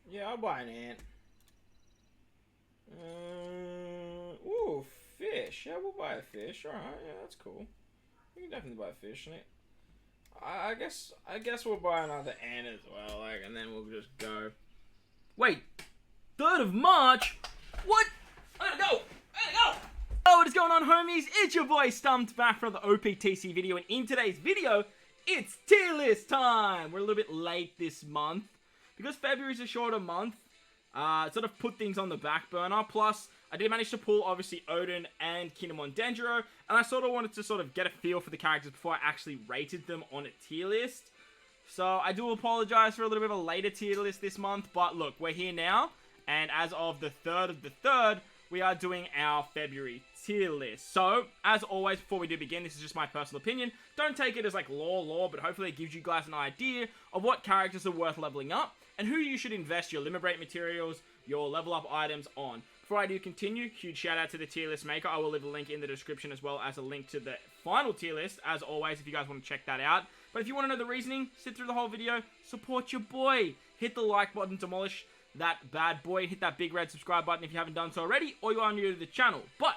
Yeah, I'll buy an ant. Ooh, fish. Yeah, we'll buy a fish. Alright, yeah, that's cool. We can definitely buy a fish. I guess we'll buy another ant as well, like, and then we'll just go. Wait, 3rd of March? What? I gotta go! Oh, what is going on, homies? It's your boy StumpD back from the OPTC video, and in today's video, it's tier list time! We're a little bit late this month. Because February is a shorter month, sort of put things on the back burner. Plus, I did manage to pull, obviously, Oden and Kinemon and Denjiro, and I sort of wanted to sort of get a feel for the characters before I actually rated them on a tier list. So, I do apologize for a little bit of a later tier list this month, but look, we're here now, and as of the 3rd of the 3rd, we are doing our February tier list. So, as always, before we do begin, this is just my personal opinion. Don't take it as like lore, but hopefully it gives you guys an idea of what characters are worth leveling up, and who you should invest your limit break materials, your level up items on. Before I do continue, huge shout out to the tier list maker. I will leave a link in the description as well as a link to the final tier list, as always, if you guys want to check that out. But if you want to know the reasoning, sit through the whole video, support your boy. Hit the like button, demolish that bad boy, hit that big red subscribe button if you haven't done so already, or you are new to the channel. But,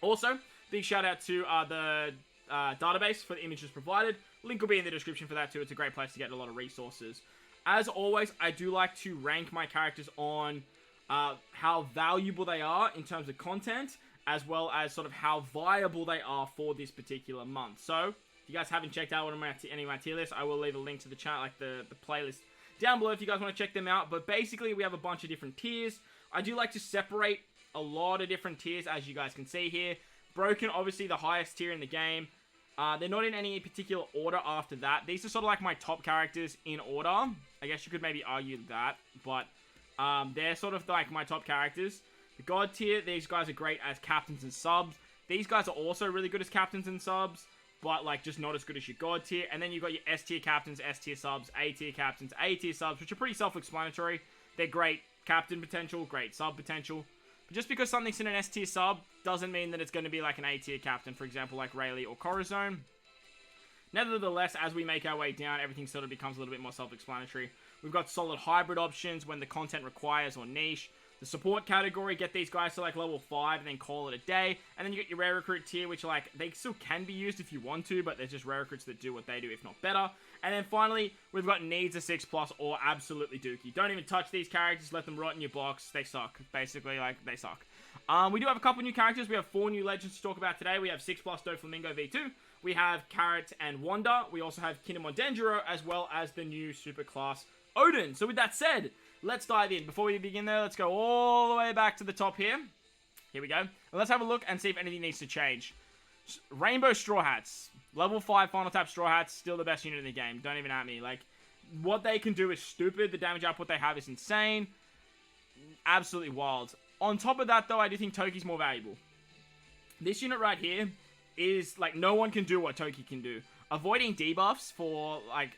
also, big shout out to the database for the images provided. Link will be in the description for that too. It's a great place to get a lot of resources. As always, I do like to rank my characters on how valuable they are in terms of content, as well as sort of how viable they are for this particular month. So, if you guys haven't checked out any of my tier lists, I will leave a link to the channel, like the playlist down below if you guys want to check them out. But basically, we have a bunch of different tiers. I do like to separate a lot of different tiers, as you guys can see here. Broken, obviously, the highest tier in the game. They're not in any particular order after that. These are sort of like my top characters in order. I guess you could maybe argue that, but they're sort of like my top characters. The God tier, these guys are great as captains and subs. These guys are also really good as captains and subs, but like just not as good as your God tier. And then you've got your S tier captains, S tier subs, A tier captains, A tier subs, which are pretty self-explanatory. They're great captain potential, great sub potential. But just because something's in an S tier sub doesn't mean that it's going to be like an A tier captain, for example, like Rayleigh or Corazon. Nevertheless, as we make our way down, everything sort of becomes a little bit more self-explanatory. We've got solid hybrid options when the content requires or niche. The support category, get these guys to like level 5 and then call it a day. And then you get your rare recruit tier, which like, they still can be used if you want to, but there's just rare recruits that do what they do, if not better. And then finally, we've got needs a 6+ or absolutely dookie. Don't even touch these characters, let them rot in your box. They suck. Basically, like, they suck. We do have a couple new characters. We have 4 new legends to talk about today. We have 6+ Doflamingo V2. We have Carrot and Wanda. We also have Kinemon and Denjiro, as well as the new superclass Oden. So with that said, let's dive in. Before we begin though, let's go all the way back to the top here. Here we go. And let's have a look and see if anything needs to change. Rainbow Straw Hats. Level 5 Final Tap Straw Hats, still the best unit in the game. Don't even at me. Like, what they can do is stupid. The damage output they have is insane. Absolutely wild. On top of that though, I do think Toki's more valuable. This unit right here is, like, no one can do what Toki can do. Avoiding debuffs for, like,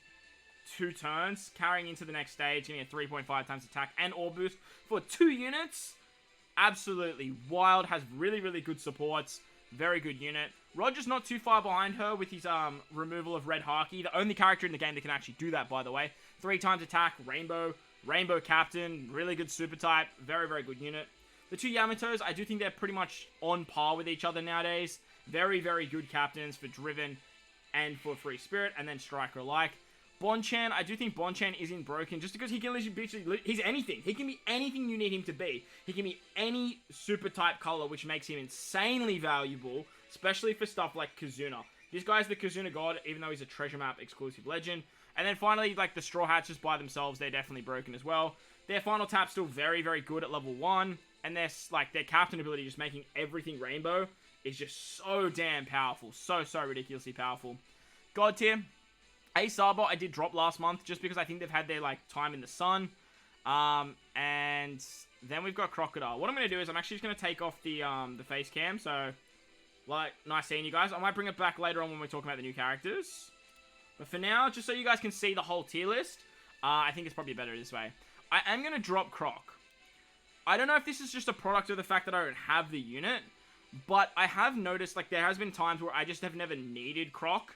2 turns, carrying into the next stage, getting a 3.5 times attack and orb boost for 2 units. Absolutely wild. Has really, really good supports. Very good unit. Roger's not too far behind her with his removal of Red Haki. The only character in the game that can actually do that, by the way. 3 times attack, Rainbow Captain, really good super type. Very, very good unit. The 2 Yamatos, I do think they're pretty much on par with each other nowadays. Very, very good captains for Driven and for Free Spirit, and then Striker alike. Bonchan, I do think Bonchan isn't broken just because he can literally, he's anything. He can be anything you need him to be. He can be any super type color, which makes him insanely valuable, especially for stuff like Kazuna. This guy's the Kazuna God, even though he's a treasure map exclusive legend. And then finally, like the Straw Hats just by themselves, they're definitely broken as well. Their final tap's still very, very good at level 1. And their captain ability, just making everything rainbow, is just so damn powerful. So ridiculously powerful. God tier. A Sabo I did drop last month just because I think they've had their like time in the sun. And then we've got Crocodile. What I'm going to do is I'm actually just going to take off the face cam. So, like, nice seeing you guys. I might bring it back later on when we're talking about the new characters. But for now, just so you guys can see the whole tier list, I think it's probably better this way. I am going to drop Croc. I don't know if this is just a product of the fact that I don't have the unit, but I have noticed, like, there has been times where I just have never needed Croc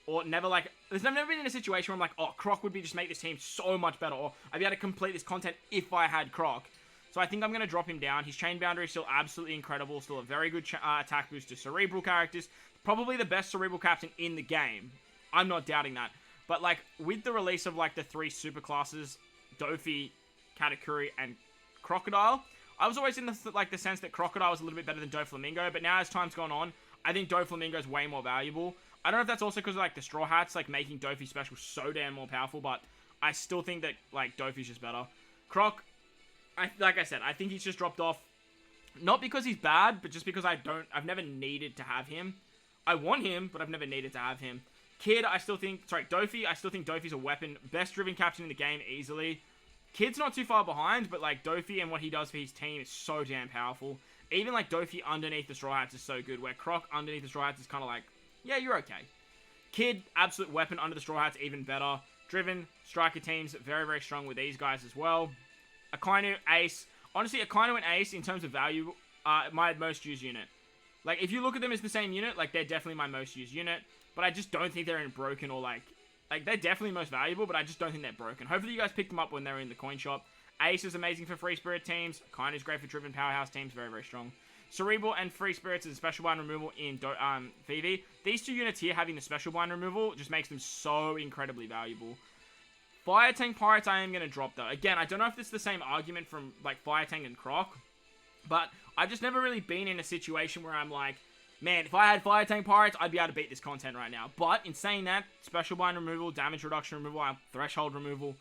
or never like, there's never been in a situation where I'm like, oh, Croc would just make this team so much better, or I'd be able to complete this content if I had Croc. So I think I'm going to drop him down. His chain boundary is still absolutely incredible, still a very good attack boost to Cerebral characters. Probably the best Cerebral captain in the game. I'm not doubting that. But like, with the release of like the 3 super classes, Dofi, Katakuri, and Crocodile, I was always in the sense that Crocodile was a little bit better than Doflamingo, but now as time's gone on, I think Doflamingo is way more valuable. I don't know if that's also because of like the Straw Hats, like making Dofi special so damn more powerful, but I still think that like Dofi's just better. Croc, like I said, I think he's just dropped off, not because he's bad, but just because I've never needed to have him. I want him, but I've never needed to have him. Kid, Dofi, I still think Dofi's a weapon. Best driven captain in the game, easily. Kid's not too far behind, but like Dofi and what he does for his team is so damn powerful. Even like Dofi underneath the Straw Hats is so good, where Croc underneath the Straw Hats is kind of like, yeah, you're okay. Kid, absolute weapon under the Straw Hats, even better. Driven, striker teams, very, very strong with these guys as well. Akainu, Ace. Honestly, Akainu and Ace, in terms of value, my most used unit. Like, if you look at them as the same unit, like, they're definitely my most used unit. But I just don't think they're in broken or, like, they're definitely most valuable, but I just don't think they're broken. Hopefully you guys picked them up when they were in the coin shop. Ace is amazing for Free Spirit teams. Akainu's great for Driven Powerhouse teams. Very, very strong. Cerebral and Free Spirits is a special bind removal in Phoebe. These 2 units here having the special bind removal just makes them so incredibly valuable. Fire Tank Pirates I am going to drop though. Again, I don't know if this is the same argument from like Fire Tank and Croc, but I've just never really been in a situation where I'm like, man, if I had Fire Tank Pirates, I'd be able to beat this content right now. But in saying that, special bind removal, damage reduction removal, threshold removal,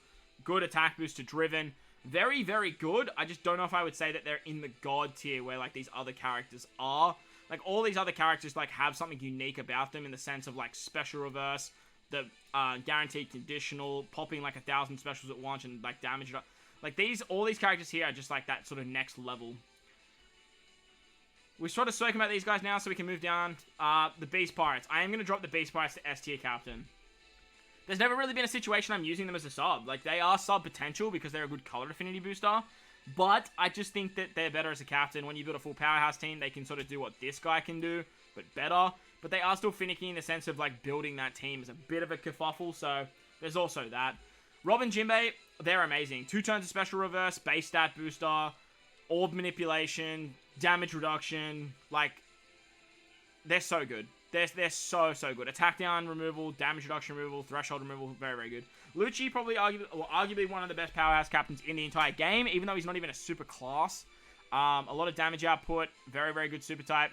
good attack boost to Driven. Very, very good. I just don't know if I would say that they're in the God tier where, like, these other characters are. Like, all these other characters, like, have something unique about them in the sense of, like, special reverse, the guaranteed conditional, popping, like, 1,000 specials at once and, like, damage. Like, all these characters here are just, like, that sort of next level. We've sort of spoken about these guys now, so we can move down. The Beast Pirates. I am going to drop the Beast Pirates to S tier captain. There's never really been a situation I'm using them as a sub. Like, they are sub potential because they're a good color affinity booster. But I just think that they're better as a captain. When you build a full powerhouse team, they can sort of do what this guy can do, but better. But they are still finicky in the sense of, like, building that team is a bit of a kerfuffle, so there's also that. Rob and Jinbei, they're amazing. 2 turns of special reverse, base stat booster, orb manipulation, damage reduction. Like, they're so good. They're so good. Attack down removal, damage reduction removal, threshold removal, very, very good. Lucci, probably arguably one of the best powerhouse captains in the entire game, even though he's not even a super class. A lot of damage output, very, very good super type.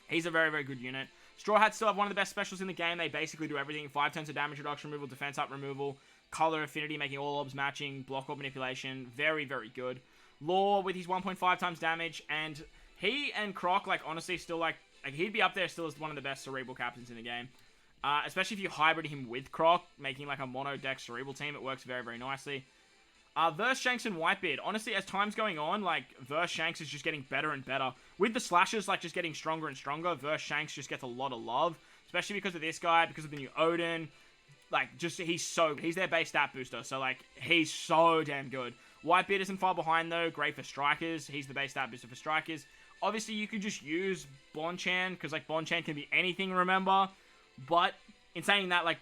He's a very, very good unit. Straw Hats still have one of the best specials in the game. They basically do everything. 5 turns of damage reduction removal, defense up removal, color affinity, making all orbs matching, block orb manipulation. Very, very good. Law with his 1.5 times damage, and he and Croc, like, honestly, still, like, he'd be up there still as one of the best Cerebral captains in the game. Especially if you hybrid him with Croc, making like a mono-deck Cerebral team. It works very, very nicely. Verse Shanks and Whitebeard. Honestly, as time's going on, like, Verse Shanks is just getting better and better. With the slashes, like, just getting stronger and stronger, Verse Shanks just gets a lot of love. Especially because of this guy, because of the new Oden. Like, just, he's their base stat booster. So, like, he's so damn good. Whitebeard isn't far behind, though. Great for strikers. He's the base stat booster for strikers. Obviously, you could just use Bonchan, because, like, Bonchan can be anything, remember? But, in saying that, like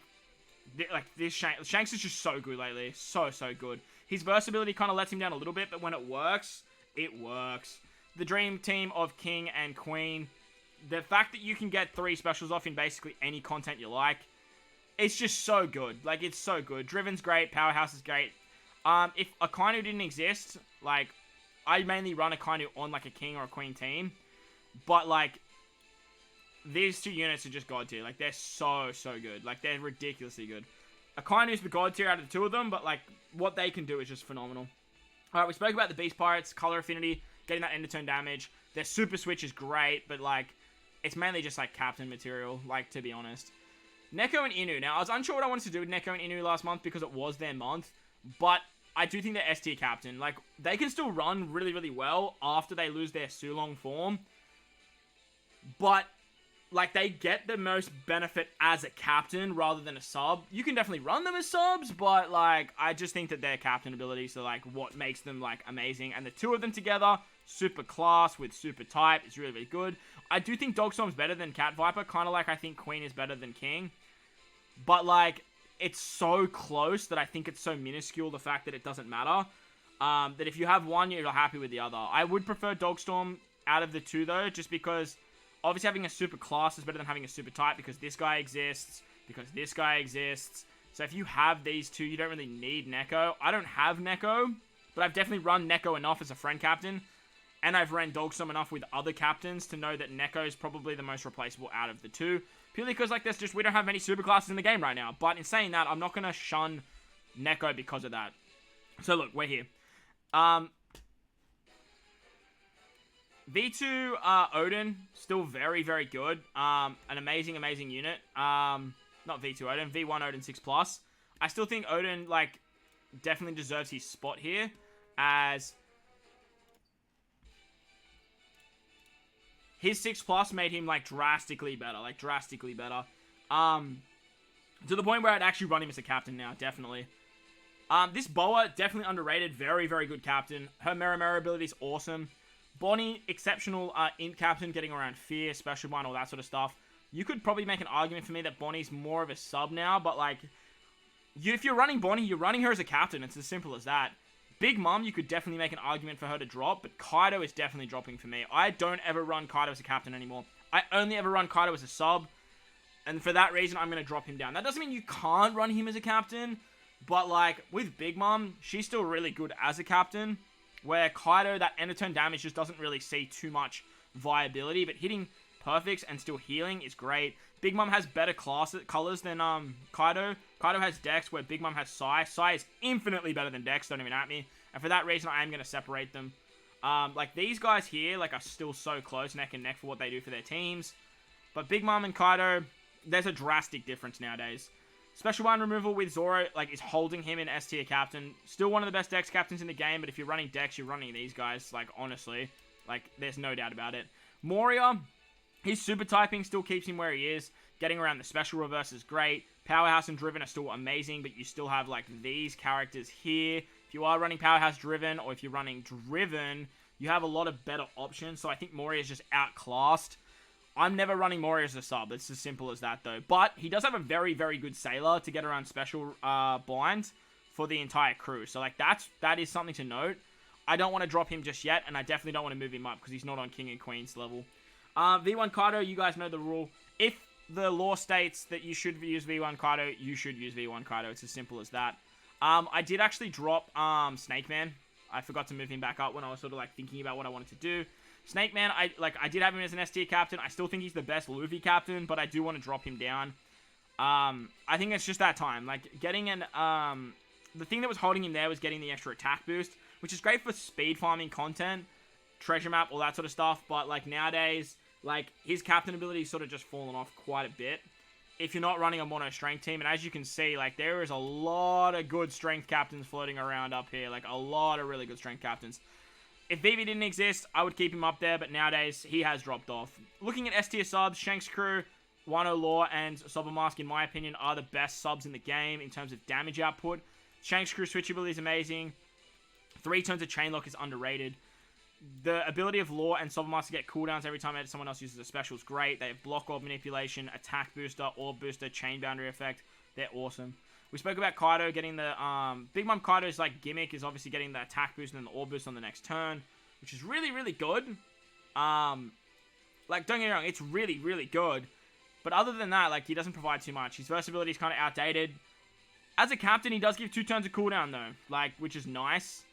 this Shanks is just so good lately. So good. His versatility kind of lets him down a little bit, but when it works, it works. The dream team of King and Queen. The fact that you can get 3 specials off in basically any content you like, it's just so good. Like, it's so good. Driven's great. Powerhouse is great. If Akainu didn't exist, like, I mainly run Akainu on, like, a King or a Queen team. But, like, these 2 units are just God tier. Like, they're so good. Like, they're ridiculously good. Akainu's the God tier out of the 2 of them, but, like, what they can do is just phenomenal. Alright, we spoke about the Beast Pirates, color affinity, getting that end of turn damage. Their super switch is great, but, like, it's mainly just, like, captain material, like, to be honest. Neko and Inu. Now, I was unsure what I wanted to do with Neko and Inu last month because it was their month, but I do think they're S tier captain. Like, they can still run really, really well after they lose their Sulong form, but, like, they get the most benefit as a captain rather than a sub. You can definitely run them as subs, but, like, I just think that their captain abilities are, like, what makes them, like, amazing. And the 2 of them together, super class with super type, is really, really good. I do think Dogstorm's better than Cat Viper, kind of like I think Queen is better than King. But, like, it's so close that I think it's so minuscule, the fact that it doesn't matter. That if you have one, you're happy with the other. I would prefer Dogstorm out of the two, though, just because obviously having a super class is better than having a super type, because this guy exists, because this guy exists. So if you have these two, you don't really need Neko. I don't have Neko, but I've definitely run Neko enough as a friend captain, and I've ran Dogstorm enough with other captains to know that Neko is probably the most replaceable out of the two. Purely because, like, we don't have many super classes in the game right now. But in saying that, I'm not going to shun Neko because of that. So, look, we're here. V2 Oden, still very, very good. An amazing, amazing unit. Not V2 Oden, V1 Oden 6+. I still think Oden, like, definitely deserves his spot here, as his 6+ made him, like, drastically better. To the point where I'd actually run him as a captain now, definitely. This Boa, definitely underrated. Very, very good captain. Her Mera ability is awesome. Bonnie, exceptional int captain, getting around Fear, Special Bind, all that sort of stuff. You could probably make an argument for me that Bonnie's more of a sub now, but, like, if you're running Bonnie, you're running her as a captain. It's as simple as that. Big Mom, you could definitely make an argument for her to drop, but Kaido is definitely dropping for me. I don't ever run Kaido as a captain anymore. I only ever run Kaido as a sub, and for that reason, I'm going to drop him down. That doesn't mean you can't run him as a captain, but, like, with Big Mom, she's still really good as a captain, where Kaido, that end of turn damage just doesn't really see too much viability, but hitting perfects and still healing is great. Big Mom has better colors than Kaido. Kaido has Dex, where Big Mom has Sai. Sai is infinitely better than Dex, don't even at me. And for that reason, I am going to separate them. Like, these guys here, like, are still so close, neck and neck, for what they do for their teams. But Big Mom and Kaido, there's a drastic difference nowadays. Special Bind removal with Zoro, like, is holding him in S tier captain. Still one of the best Dex captains in the game, but if you're running Dex, you're running these guys, like, honestly. Like, there's no doubt about it. Moria, his super typing still keeps him where he is. Getting around the special reverse is great. Powerhouse and Driven are still amazing, but you still have, like, these characters here. If you are running Powerhouse Driven, or if you're running Driven, you have a lot of better options. So I think Moria is just outclassed. I'm never running Moria as a sub. It's as simple as that, though. But he does have a very, very good Sailor to get around special binds for the entire crew. So, like, that is something to note. I don't want to drop him just yet, and I definitely don't want to move him up because he's not on King and Queen's level. V1 Kaido, you guys know the rule. If the law states that you should use V1 Kaido, you should use V1 Kaido. It's as simple as that. I did actually drop Snake Man. I forgot to move him back up when I was sort of, like, thinking about what I wanted to do. Snake Man, I did have him as an S tier captain. I still think he's the best Luffy captain, but I do want to drop him down. I think it's just that time. Like, getting an, the thing that was holding him there was getting the extra attack boost, which is great for speed farming content, treasure map, all that sort of stuff. But, like, nowadays, like, his captain ability is sort of just fallen off quite a bit. If you're not running a mono strength team, and as you can see, like, there is a lot of good strength captains floating around up here. Like, a lot of really good strength captains. If Vivi didn't exist, I would keep him up there, but nowadays, he has dropped off. Looking at S-tier subs, Shanks Crew, Wano Law, and Sober Mask, in my opinion, are the best subs in the game in terms of damage output. Shanks Crew switchability is amazing. 3 turns of Chainlock is underrated. The ability of Law and Sober Mask to get cooldowns every time someone else uses a special is great. They have Block Orb Manipulation, Attack Booster, Orb Booster, Chain Boundary Effect. They're awesome. We spoke about Kaido getting the, Big Mom Kaido's, like, gimmick is obviously getting the attack boost and then the orb boost on the next turn, which is really, really good. Like, don't get me wrong, it's really, really good. But other than that, like, he doesn't provide too much. His versatility is kind of outdated. As a captain, he does give 2 turns of cooldown, though, like, which is nice.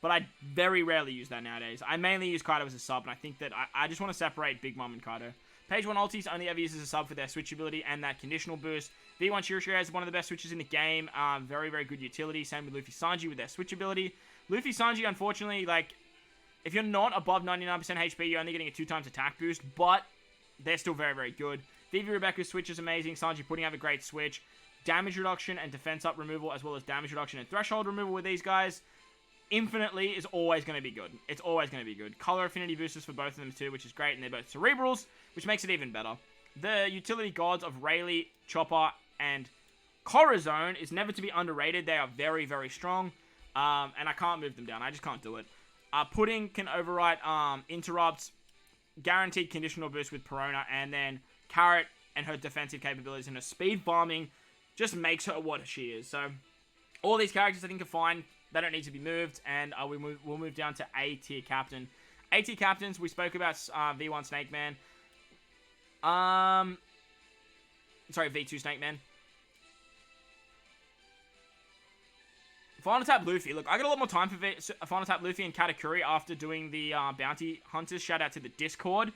But I very rarely use that nowadays. I mainly use Kaido as a sub, and I think that I just want to separate Big Mom and Kaido. Page 1 ultis only ever uses a sub for their switchability and that conditional boost. V1 Shirashiro is one of the best switches in the game. Very, very good utility. Same with Luffy Sanji with their switchability. Luffy Sanji, unfortunately, like, if you're not above 99% HP, you're only getting a 2 times attack boost, but they're still very, very good. Vivi Rebecca's switch is amazing. Sanji Pudding have a great switch. Damage reduction and defense up removal, as well as damage reduction and threshold removal with these guys, infinitely is always going to be good. It's always going to be good. Color affinity boosters for both of them too, which is great, and they're both cerebrals, which makes it even better. The utility gods of Rayleigh, Chopper, and Corazon is never to be underrated. They are very, very strong, and I can't move them down. I just can't do it. Pudding can overwrite interrupts, guaranteed conditional boost with Perona, and then Carrot and her defensive capabilities and her speed farming just makes her what she is. So all these characters I think are fine. They don't need to be moved, and we'll move down to A tier captain. A tier captains, we spoke about V1 Snake Man. Sorry, V2 Snake Man. Final Tap Luffy. Look, I got a lot more time for Final Tap Luffy and Katakuri after doing the Bounty Hunters. Shout out to the Discord.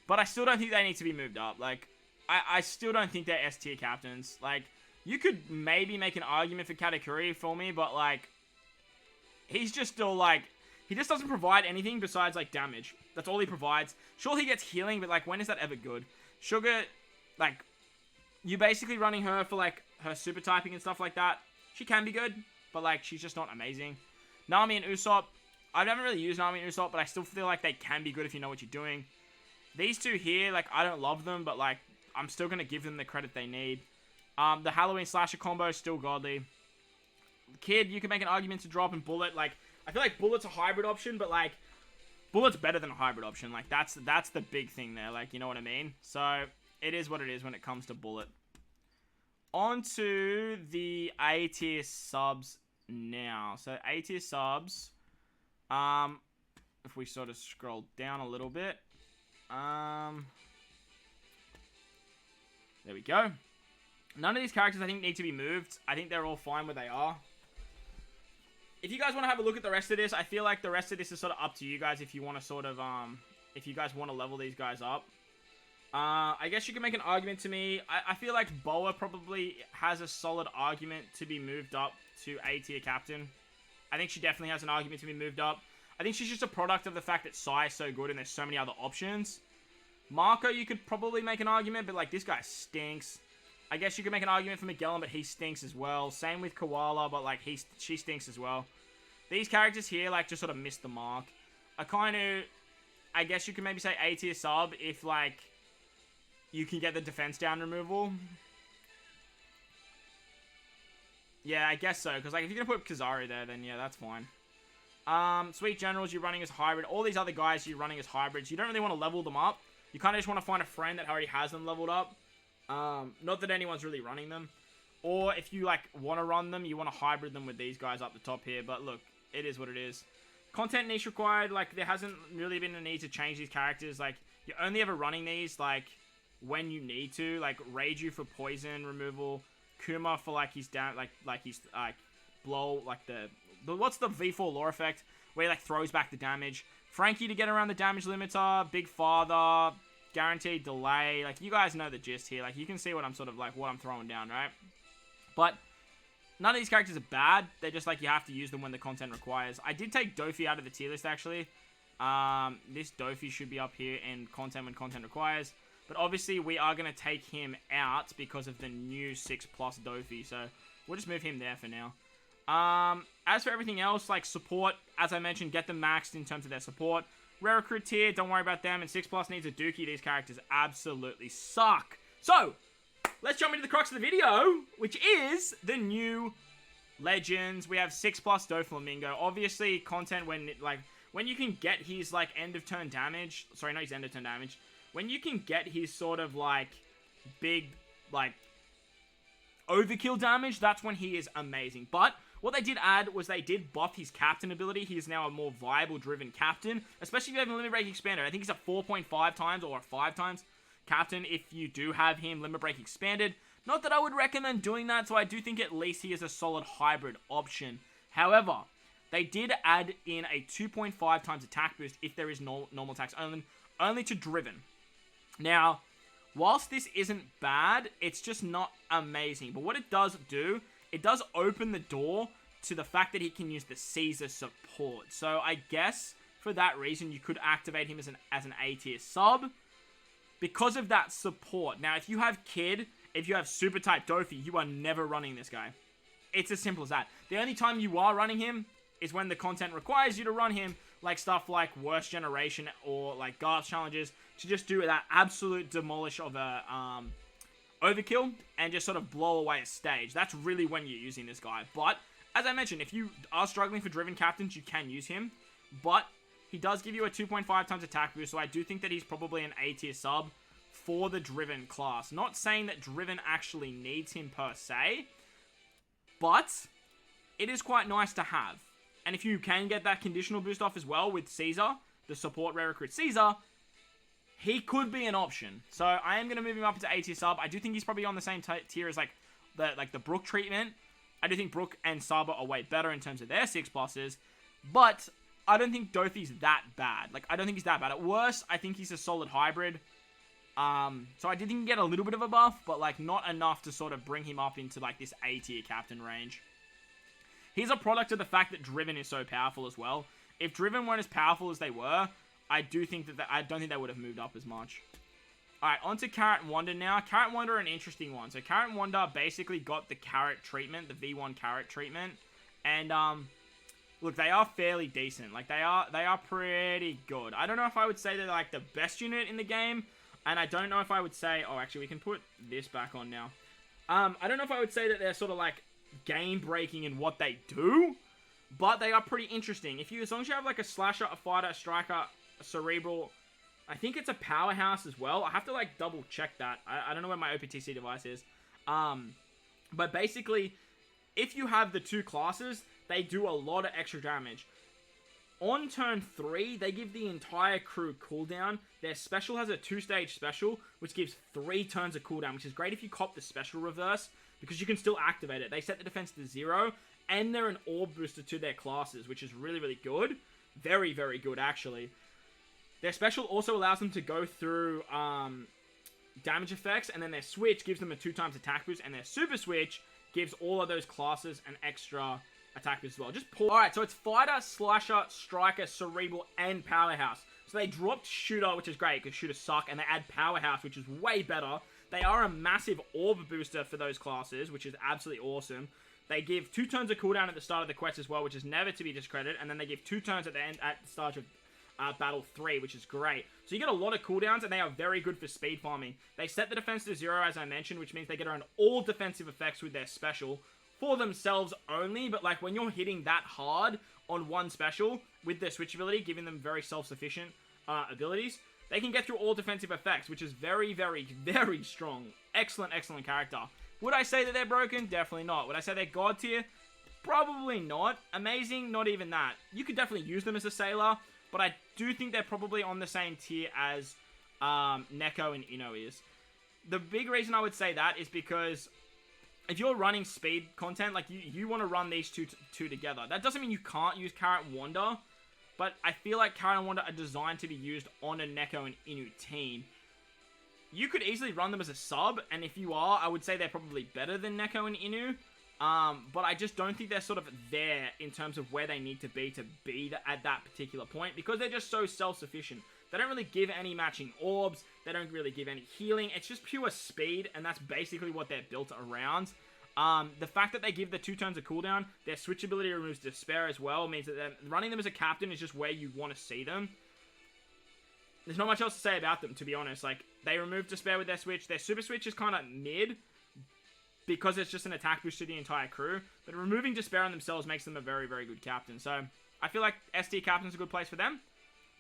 But I still don't think they need to be moved up. Like, I still don't think they're S tier captains. Like, you could maybe make an argument for Katakuri for me, but like, he's just still like, he just doesn't provide anything besides like damage. That's all he provides. Sure, he gets healing, but like, when is that ever good? Sugar, like, you're basically running her for like her super typing and stuff like that. She can be good, but like, she's just not amazing. Nami and Usopp, I haven't really used Nami and Usopp, but I still feel like they can be good if you know what you're doing. These two here, like, I don't love them, but like, I'm still gonna give them the credit they need. The Halloween Slasher combo is still godly. Kid, you can make an argument to drop, and Bullet, like, I feel like Bullet's a hybrid option, but like, Bullet's better than a hybrid option. Like, that's the big thing there, like, you know what I mean? So, it is what it is when it comes to Bullet. On to the A tier subs now. So, A tier subs, if we sort of scroll down a little bit, there we go. None of these characters, I think, need to be moved. I think they're all fine where they are. If you guys want to have a look at the rest of this, I feel like the rest of this is sort of up to you guys if you want to sort of, if you guys want to level these guys up. I guess you can make an argument to me. I feel like Boa probably has a solid argument to be moved up to A tier captain. I think she definitely has an argument to be moved up. I think she's just a product of the fact that Sai is so good and there's so many other options. Marco, you could probably make an argument, but like, this guy stinks. I guess you could make an argument for Magellan, but he stinks as well. Same with Koala, but like, she stinks as well. These characters here, like, just sort of missed the mark. I guess you could maybe say A tier sub if like, you can get the defense down removal. Yeah, I guess so, because like, if you're gonna put Kizaru there, then yeah, that's fine. Sweet Generals, you're running as hybrid. All these other guys you're running as hybrids. You don't really want to level them up. You kind of just want to find a friend that already has them leveled up. Not that anyone's really running them. Or if you like want to run them, you want to hybrid them with these guys up the top here. But look, it is what it is. Content niche required. Like, there hasn't really been a need to change these characters. Like, you're only ever running these like when you need to. Like Reiju for poison removal. Kuma for like his down, like his blow, like the what's the V4 lore effect where he like throws back the damage. Frankie to get around the damage limiter. Big Father, guaranteed delay. Like, you guys know the gist here. Like, you can see what I'm sort of like, what I'm throwing down, right? But none of these characters are bad. They're just like, you have to use them when the content requires. I did take Dofi out of the tier list, actually. This Dofi should be up here in content when content requires. But obviously, we are going to take him out because of the new 6+ Dofi. So, we'll just move him there for now. As for everything else, like support, as I mentioned, get them maxed in terms of their support. Rare recruit tier, don't worry about them. And 6+ needs a Dookie. These characters absolutely suck. So, let's jump into the crux of the video, which is the new legends. We have 6+ Doflamingo. Obviously, content when you can get his like end of turn damage. Sorry, not his end of turn damage. When you can get his sort of like big like overkill damage, that's when he is amazing. But what they did add was they did buff his captain ability. He is now a more viable driven captain, especially if you have a limit break expanded. I think he's a 4.5 times or a 5 times captain if you do have him limit break expanded. Not that I would recommend doing that, so I do think at least he is a solid hybrid option. However, they did add in a 2.5 times attack boost if there is normal attacks only to driven. Now, whilst this isn't bad, it's just not amazing. But what it does do, it does open the door to the fact that he can use the Caesar support. So I guess for that reason, you could activate him as an A tier sub because of that support. Now, if you have Kid, if you have Super type Dofi, you are never running this guy. It's as simple as that. The only time you are running him is when the content requires you to run him, like stuff like Worst Generation or like Garth challenges, to just do that absolute demolish of a overkill and just sort of blow away a stage. That's really when you're using this guy. But as I mentioned, if you are struggling for driven captains, you can use him. But he does give you a 2.5 times attack boost, so I do think that he's probably an A tier sub for the Driven class. Not saying that Driven actually needs him per se, but it is quite nice to have. And if you can get that conditional boost off as well with Caesar, the support rare recruit Caesar, he could be an option. So I am going to move him up into A tier sub. I do think he's probably on the same tier as like the Brook treatment. I do think Brook and Saba are way better in terms of their 6+s, but I don't think Dothy's that bad. Like, I don't think he's that bad. At worst, I think he's a solid hybrid. So I did think he get a little bit of a buff, but like not enough to sort of bring him up into like this A tier captain range. He's a product of the fact that Driven is so powerful as well. If Driven weren't as powerful as they were, I don't think they would have moved up as much. Alright, on to Carrot and Wanda now. Carrot and Wanda are an interesting one. So Carrot and Wanda basically got the Carrot treatment, the V1 Carrot treatment. And, look, they are fairly decent. Like, they are pretty good. I don't know if I would say they're, like, the best unit in the game. And I don't know if I would say... Oh, actually, we can put this back on now. I don't know if I would say that they're sort of, like, game-breaking in what they do. But they are pretty interesting. As long as you have, like, a slasher, a fighter, a striker, a cerebral... I think it's a powerhouse as well. I have to, like, double-check that. I don't know where my OPTC device is. But basically, if you have the two classes, they do a lot of extra damage. On turn 3, they give the entire crew cooldown. Their special has a 2-stage special, which gives 3 turns of cooldown, which is great if you cop the special reverse, because you can still activate it. They set the defense to 0, and they're an orb booster to their classes, which is really, really good. Very, very good, actually. Their special also allows them to go through damage effects, and then their switch gives them a 2x attack boost, and their super switch gives all of those classes an extra attack boost as well. Alright, so it's fighter, slasher, striker, cerebral, and powerhouse. So they dropped shooter, which is great, because shooters suck, and they add powerhouse, which is way better. They are a massive orb booster for those classes, which is absolutely awesome. They give 2 turns of cooldown at the start of the quest as well, which is never to be discredited, and then they give 2 turns at the end at the start of Battle 3, which is great. So you get a lot of cooldowns, and they are very good for speed farming. They set the defense to 0, as I mentioned, which means they get around all defensive effects with their special for themselves only, but like when you're hitting that hard on one special with their switch ability, giving them very self-sufficient abilities, they can get through all defensive effects, which is very, very, very strong. Excellent, excellent character. Would I say that they're broken? Definitely not. Would I say they're god tier? Probably not. Amazing? Not even that. You could definitely use them as a sailor, but I do think they're probably on the same tier as Neko and Ino is. The big reason I would say that is because if you're running speed content, like you want to run these two together. That doesn't mean you can't use Carrot and Wanda, but I feel like Carrot and Wanda are designed to be used on a Neko and Inu team. You could easily run them as a sub, and if you are, I would say they're probably better than Neko and Inu. But I just don't think they're sort of there in terms of where they need to be at that particular point, because they're just so self-sufficient. They don't really give any matching orbs, they don't really give any healing, it's just pure speed, and that's basically what they're built around. The fact that they give the 2 turns of cooldown, their switch ability removes Despair as well, means that running them as a captain is just where you want to see them. There's not much else to say about them, to be honest. Like, they remove Despair with their switch, their super switch is kind of mid, because it's just an attack boost to the entire crew. But removing Despair on themselves makes them a very, very good captain. So, I feel like ST captain's a good place for them.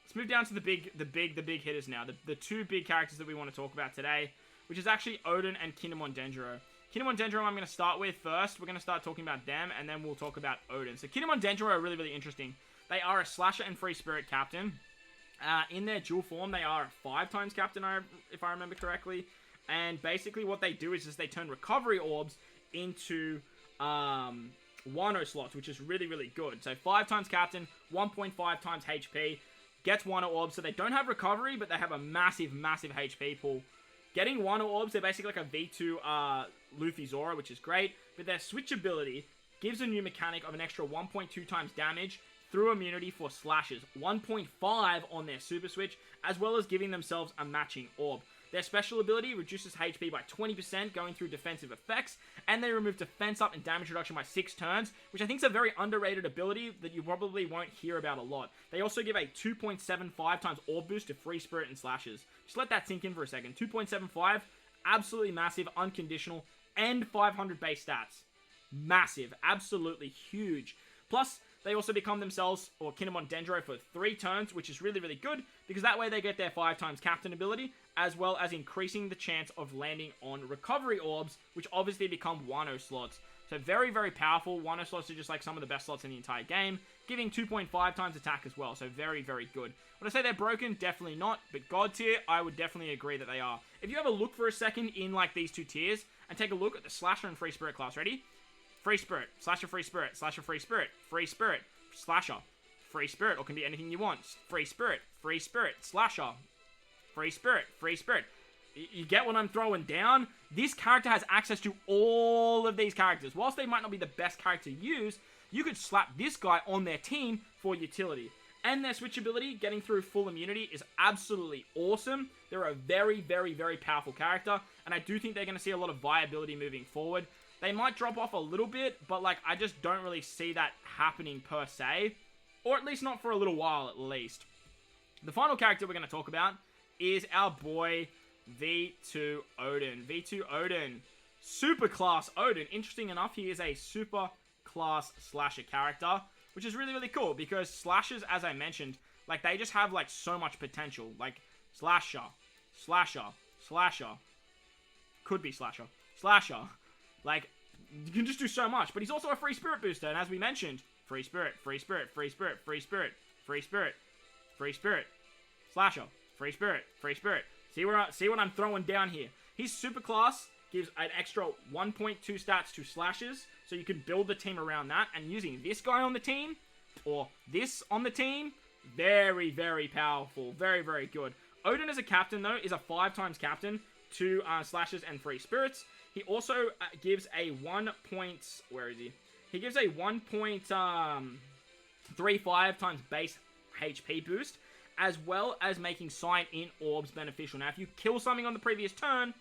Let's move down to the big hitters now. The 2 big characters that we want to talk about today, which is actually Oden and Kinemon and Denjiro. Kinemon and Denjiro I'm going to start with first. We're going to start talking about them, and then we'll talk about Oden. So, Kinemon and Denjiro are really, really interesting. They are a slasher and free spirit captain. In their dual form, they are 5 times captain, if I remember correctly. And basically what they do is just they turn recovery orbs into Wano slots, which is really, really good. So 5 times captain, 1.5 times HP, gets Wano orbs. So they don't have recovery, but they have a massive, massive HP pool. Getting Wano orbs, they're basically like a V2 Luffy Zoro, which is great. But their switch ability gives a new mechanic of an extra 1.2 times damage through immunity for slashes, 1.5 on their super switch, as well as giving themselves a matching orb. Their special ability reduces HP by 20% going through defensive effects, and they remove defense up and damage reduction by 6 turns, which I think is a very underrated ability that you probably won't hear about a lot. They also give a 2.75 times orb boost to free spirit and slashes. Just let that sink in for a second. 2.75, absolutely massive, unconditional, and 500 base stats. Massive, absolutely huge. Plus, they also become themselves, or Kinemon Denjiro, for 3 turns, which is really, really good, because that way they get their 5 times captain ability, as well as increasing the chance of landing on recovery orbs, which obviously become Wano slots. So very, very powerful. Wano slots are just like some of the best slots in the entire game, giving 2.5 times attack as well. So very, very good. Would I say they're broken? Definitely not. But God tier, I would definitely agree that they are. If you have a look for a second in like these two tiers and take a look at the Slasher and Free Spirit class, ready? Free Spirit, Slasher, Free Spirit, Slasher, Free Spirit, Free Spirit, Slasher, Free Spirit, or can be anything you want. Free Spirit, Slasher, Free Spirit, Free Spirit. You get what I'm throwing down? This character has access to all of these characters. Whilst they might not be the best character to use, you could slap this guy on their team for utility. And their switchability, getting through full immunity, is absolutely awesome. They're a very, very, very powerful character, and I do think they're going to see a lot of viability moving forward. They might drop off a little bit, but like I just don't really see that happening per se, or at least not for a little while at least. The final character we're going to talk about is our boy V2 Oden. V2 Oden. Super class Oden. Interesting enough, he is a super class slasher character, which is really, really cool because slashers, as I mentioned, like they just have like so much potential. Like slasher, slasher, slasher. Could be slasher. Slasher. Like, you can just do so much. But he's also a free spirit booster, and as we mentioned, free spirit, free spirit, free spirit, free spirit, free spirit, free spirit, slasher, free spirit, free spirit. See what I'm throwing down here. He's super class, gives an extra 1.2 stats to slashers, so you can build the team around that. And using this guy on the team, or this on the team, very, very powerful. Very, very good. Oden as a captain, though, is a 5 times captain to slashers and free spirits. He also gives a 1 point... Where is he? He gives a 1.35 times base HP boost, as well as making sign-in orbs beneficial. Now, if you kill something on the previous turn,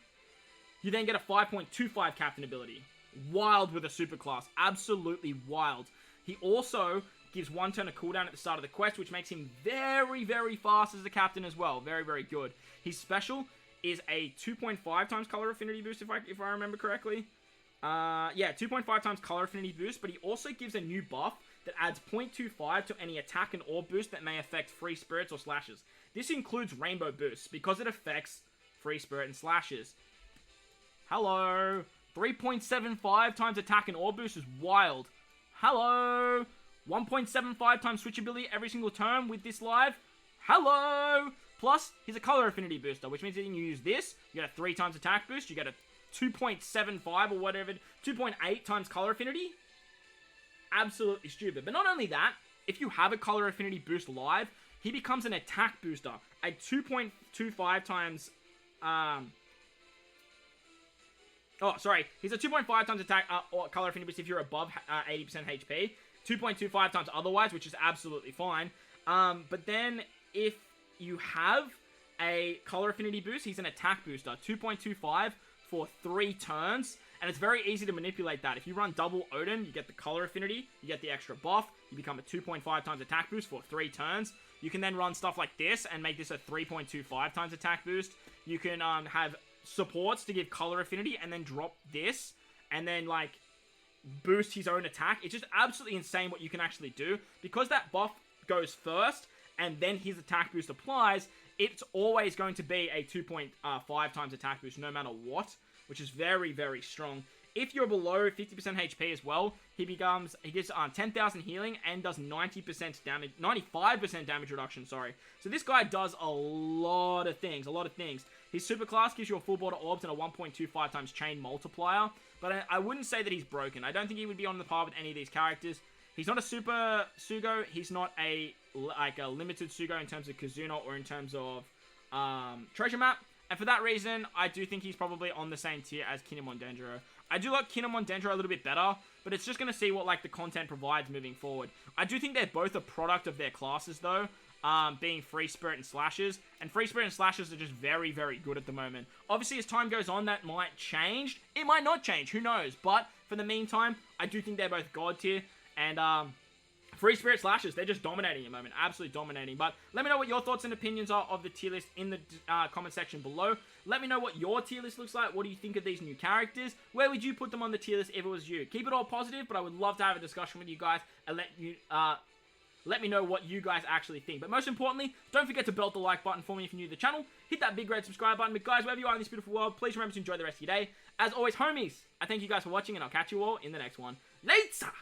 you then get a 5.25 captain ability. Wild with a super class. Absolutely wild. He also gives 1 turn of cooldown at the start of the quest, which makes him very, very fast as a captain as well. Very, very good. His special is a 2.5 times color affinity boost, if I remember correctly. Yeah, 2.5 times color affinity boost, but he also gives a new buff that adds 0.25 to any attack and orb boost that may affect free spirits or slashes. This includes rainbow boosts, because it affects free spirit and slashes. Hello! 3.75 times attack and orb boost is wild. Hello! 1.75 times switchability every single turn with this live. Hello! Plus, he's a color affinity booster, which means that when you use this, you get a 3 times attack boost, you get a 2.75 or whatever, 2.8 times color affinity. Absolutely stupid. But not only that, if you have a color affinity boost live, he becomes an attack booster. A 2.25 times... Oh, sorry. He's a 2.5 times attack or color affinity boost if you're above 80% HP. 2.25 times otherwise, which is absolutely fine. But then, if you have a color affinity boost, he's an attack booster. 2.25 for 3 turns. And it's very easy to manipulate that. If you run double Oden, you get the color affinity, you get the extra buff, you become a 2.5 times attack boost for 3 turns. You can then run stuff like this and make this a 3.25 times attack boost. You can have supports to give color affinity and then drop this and then like boost his own attack. It's just absolutely insane what you can actually do. Because that buff goes first and then his attack boost applies, it's always going to be a 2.5 times attack boost no matter what, which is very, very strong. If you're below 50% HP as well, he gives 10,000 healing and does 95% damage reduction, sorry. So this guy does a lot of things, His super class gives you a full border orbs and a 1.25 times chain multiplier, but I wouldn't say that he's broken. I don't think he would be on the par with any of these characters. He's not a super Sugo, he's not a limited Sugo in terms of Kazuna or in terms of treasure map. And for that reason, I do think he's probably on the same tier as Kinemon and Denjiro. I do like Kinemon and Denjiro a little bit better, but it's just going to see what like the content provides moving forward. I do think they're both a product of their classes though, being Free Spirit and Slashers. And Free Spirit and Slashers are just very, very good at the moment. Obviously, as time goes on, that might change. It might not change, who knows? But for the meantime, I do think they're both God tier. And Free Spirit Slashers, they're just dominating at the moment. Absolutely dominating. But let me know what your thoughts and opinions are of the tier list in the comment section below. Let me know what your tier list looks like. What do you think of these new characters? Where would you put them on the tier list if it was you? Keep it all positive, but I would love to have a discussion with you guys and let you Let me know what you guys actually think. But most importantly, don't forget to belt the like button for me if you're new to the channel. Hit that big red subscribe button. But guys, wherever you are in this beautiful world, please remember to enjoy the rest of your day. As always, homies, I thank you guys for watching, and I'll catch you all in the next one. Later!